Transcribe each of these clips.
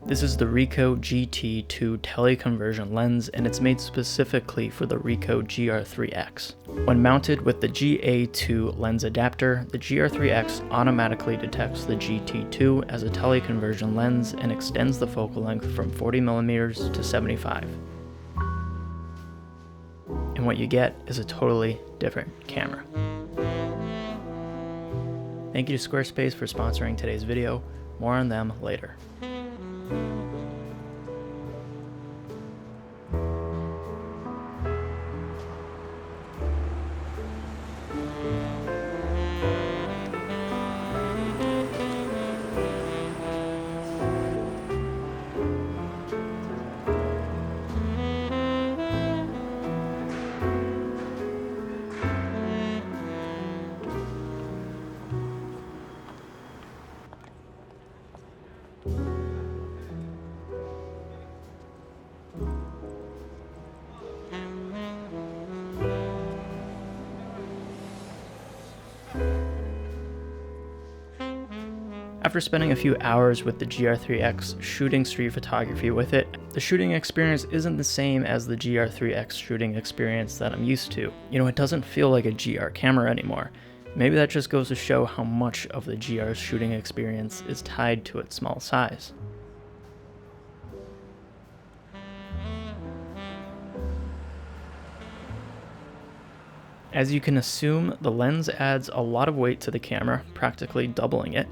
This is the Ricoh GT-2 teleconversion lens, and it's made specifically for the Ricoh GR IIIx. When mounted with the GA2 lens adapter, the GR IIIx automatically detects the GT2 as a teleconversion lens and extends the focal length from 40mm to 75. And what you get is a totally different camera. Thank you to Squarespace for sponsoring today's video. More on them later. After spending a few hours with the GR IIIx shooting street photography with it, the shooting experience isn't the same as the GR IIIx shooting experience that I'm used to. You know, it doesn't feel like a GR camera anymore. Maybe that just goes to show how much of the GR's shooting experience is tied to its small size. As you can assume, the lens adds a lot of weight to the camera, practically doubling it.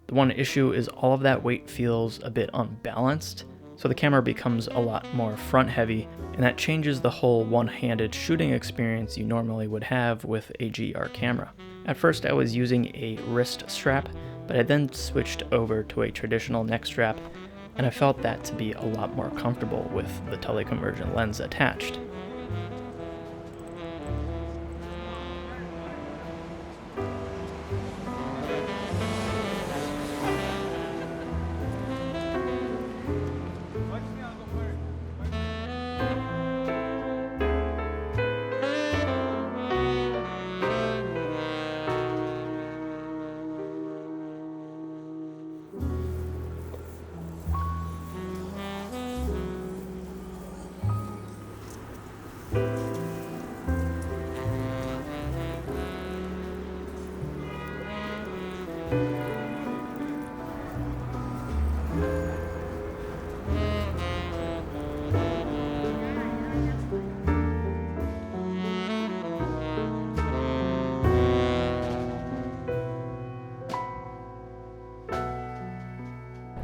The one issue is all of that weight feels a bit unbalanced, so the camera becomes a lot more front heavy, and that changes the whole one-handed shooting experience you normally would have with a GR camera. At first I was using a wrist strap, but I then switched over to a traditional neck strap, and I felt that to be a lot more comfortable with the teleconversion lens attached.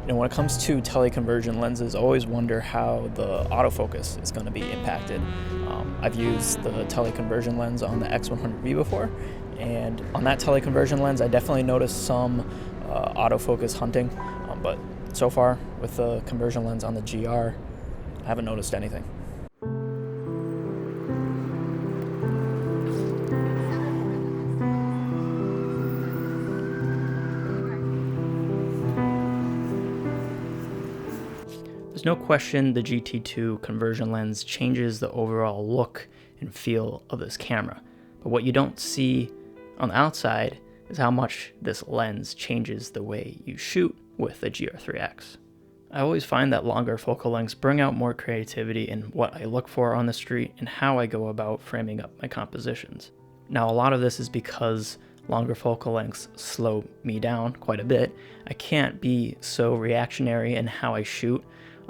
When it comes to teleconversion lenses, I always wonder how the autofocus is going to be impacted. I've used the teleconversion lens on the X100V before, and on that teleconversion lens I definitely noticed some autofocus hunting, but so far with the conversion lens on the GR, I haven't noticed anything. There's no question the GT2 conversion lens changes the overall look and feel of this camera, but what you don't see on the outside is how much this lens changes the way you shoot with the GR IIIx. I always find that longer focal lengths bring out more creativity in what I look for on the street and how I go about framing up my compositions. Now, a lot of this is because longer focal lengths slow me down quite a bit. I can't be so reactionary in how I shoot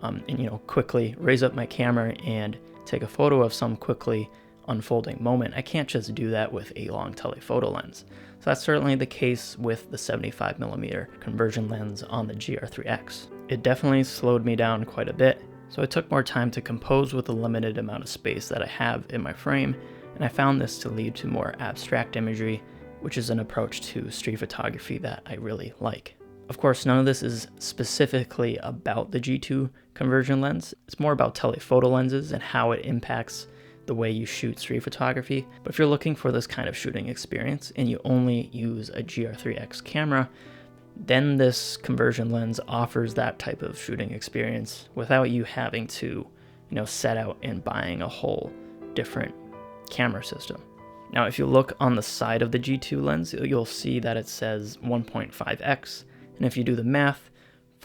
and quickly raise up my camera and take a photo of some quickly unfolding moment. I can't just do that with a long telephoto lens. So that's certainly the case with the 75mm conversion lens on the GR IIIx. It definitely slowed me down quite a bit, so I took more time to compose with the limited amount of space that I have in my frame, and I found this to lead to more abstract imagery, which is an approach to street photography that I really like. Of course, none of this is specifically about the G2 conversion lens. It's more about telephoto lenses and how it impacts the way you shoot street photography. But if you're looking for this kind of shooting experience and you only use a GR IIIx camera, then this conversion lens offers that type of shooting experience without you having to, set out and buying a whole different camera system. Now, if you look on the side of the G2 lens, you'll see that it says 1.5x. And if you do the math,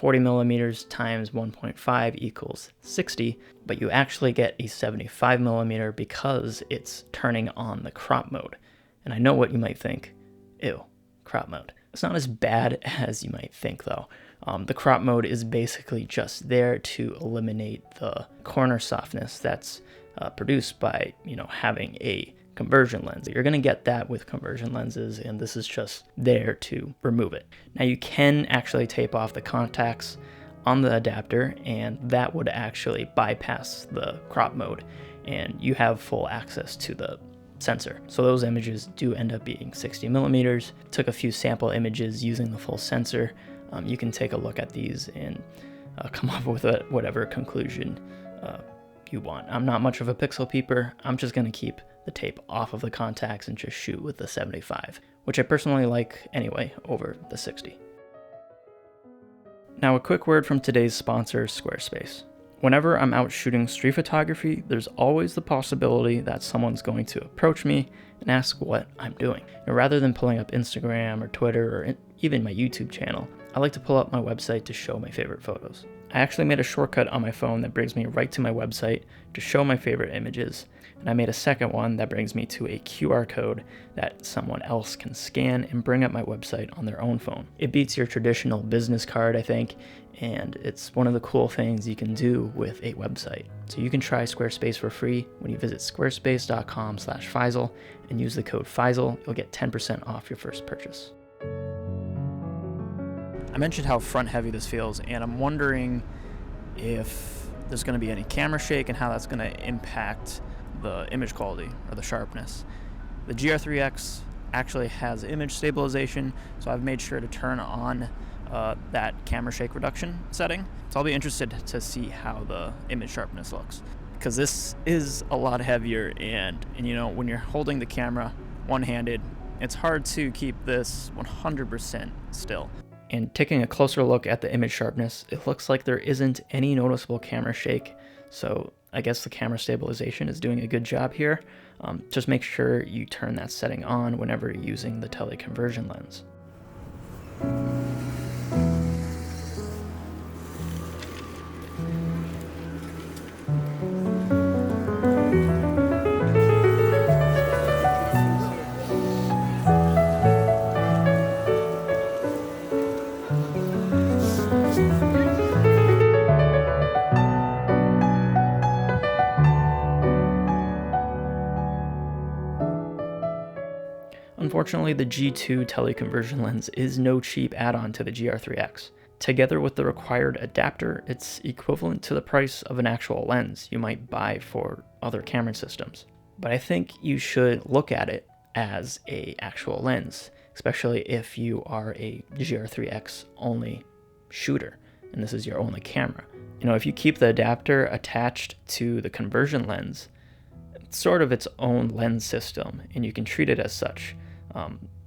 40 millimeters times 1.5 equals 60, but you actually get a 75 millimeter because it's turning on the crop mode. And I know what you might think. Ew, crop mode. It's not as bad as you might think though. The crop mode is basically just there to eliminate the corner softness that's produced by, having a conversion lens. You're going to get that with conversion lenses, and this is just there to remove it. Now you can actually tape off the contacts on the adapter, and that would actually bypass the crop mode, and you have full access to the sensor. So those images do end up being 60 millimeters. Took a few sample images using the full sensor. You can take a look at these and come up with whatever conclusion you want. I'm not much of a pixel peeper. I'm just going to keep the tape off of the contacts and just shoot with the 75, which I personally like anyway over the 60. Now a quick word from today's sponsor, Squarespace. Whenever I'm out shooting street photography, there's always the possibility that someone's going to approach me and ask what I'm doing. And rather than pulling up Instagram or Twitter or even my YouTube channel, I like to pull up my website to show my favorite photos. I actually made a shortcut on my phone that brings me right to my website to show my favorite images, and I made a second one that brings me to a QR code that someone else can scan and bring up my website on their own phone. It beats your traditional business card, I think, and it's one of the cool things you can do with a website. So you can try Squarespace for free when you visit squarespace.com/Faisal and use the code Faisal. You'll get 10% off your first purchase. I mentioned how front heavy this feels, and I'm wondering if there's going to be any camera shake and how that's going to impact the image quality or the sharpness. The GR IIIx actually has image stabilization, so I've made sure to turn on that camera shake reduction setting. So I'll be interested to see how the image sharpness looks, because this is a lot heavier, and when you're holding the camera one-handed, it's hard to keep this 100% still. And taking a closer look at the image sharpness, it looks like there isn't any noticeable camera shake, so I guess the camera stabilization is doing a good job here. Just make sure you turn that setting on whenever you're using the teleconversion lens. Unfortunately, the G2 teleconversion lens is no cheap add-on to the GR IIIx. Together with the required adapter, it's equivalent to the price of an actual lens you might buy for other camera systems. But I think you should look at it as an actual lens, especially if you are a GR IIIx only shooter and this is your only camera. If you keep the adapter attached to the conversion lens, it's sort of its own lens system, and you can treat it as such.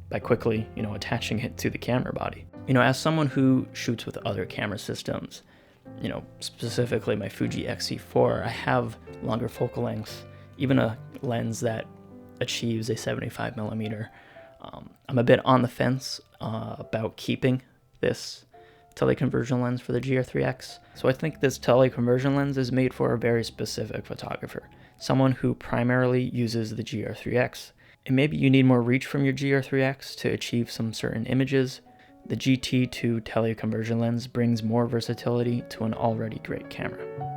By quickly, attaching it to the camera body. As someone who shoots with other camera systems, specifically my Fuji X-C4, I have longer focal lengths, even a lens that achieves a 75 millimeter. I'm a bit on the fence about keeping this teleconversion lens for the GR IIIx. So I think this teleconversion lens is made for a very specific photographer, someone who primarily uses the GR IIIx. And maybe you need more reach from your GR IIIx to achieve some certain images. The GT-2 teleconversion lens brings more versatility to an already great camera.